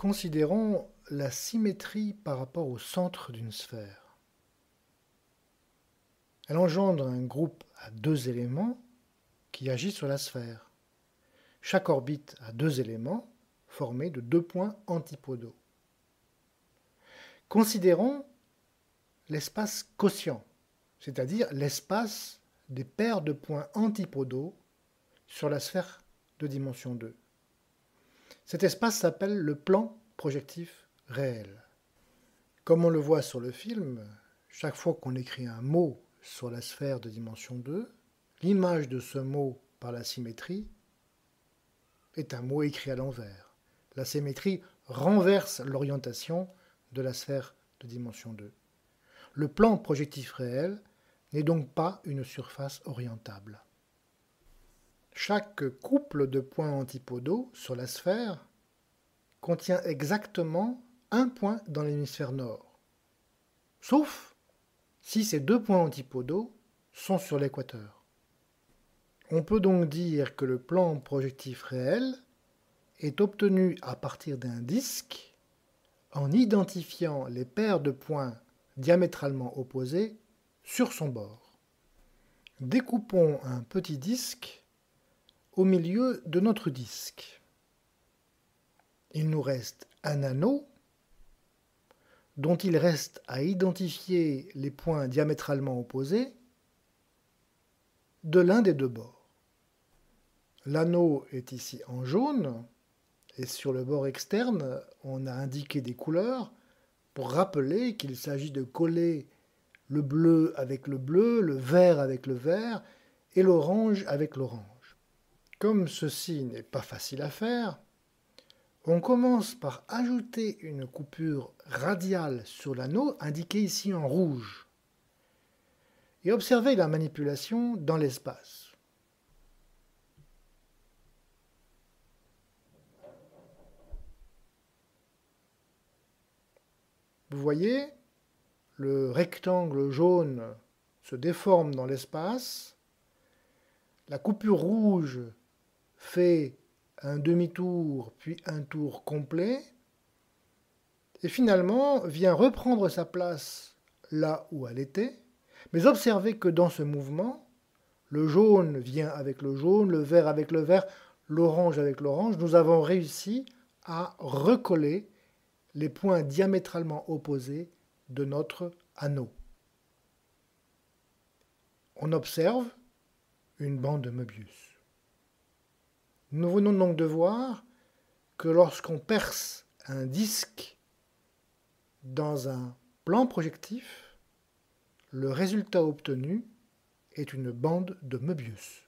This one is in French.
Considérons la symétrie par rapport au centre d'une sphère. Elle engendre un groupe à deux éléments qui agit sur la sphère. Chaque orbite a deux éléments formés de deux points antipodaux. Considérons l'espace quotient, c'est-à-dire l'espace des paires de points antipodaux sur la sphère de dimension 2. Cet espace s'appelle le plan projectif réel. Comme on le voit sur le film, chaque fois qu'on écrit un mot sur la sphère de dimension 2, l'image de ce mot par la symétrie est un mot écrit à l'envers. La symétrie renverse l'orientation de la sphère de dimension 2. Le plan projectif réel n'est donc pas une surface orientable. Chaque couple de points antipodaux sur la sphère contient exactement un point dans l'hémisphère nord, sauf si ces deux points antipodaux sont sur l'équateur. On peut donc dire que le plan projectif réel est obtenu à partir d'un disque en identifiant les paires de points diamétralement opposés sur son bord. Découpons un petit disque au milieu de notre disque. Il nous reste un anneau dont il reste à identifier les points diamétralement opposés de l'un des deux bords. L'anneau est ici en jaune et sur le bord externe, on a indiqué des couleurs pour rappeler qu'il s'agit de coller le bleu avec le bleu, le vert avec le vert et l'orange avec l'orange. Comme ceci n'est pas facile à faire, on commence par ajouter une coupure radiale sur l'anneau, indiquée ici en rouge, et observer la manipulation dans l'espace. Vous voyez, le rectangle jaune se déforme dans l'espace, la coupure rouge fait un demi-tour, puis un tour complet, et finalement vient reprendre sa place là où elle était, mais observez que dans ce mouvement, le jaune vient avec le jaune, le vert avec le vert, l'orange avec l'orange, nous avons réussi à recoller les points diamétralement opposés de notre anneau. On observe une bande de Möbius. Nous venons donc de voir que lorsqu'on perce un disque dans un plan projectif, le résultat obtenu est une bande de Möbius.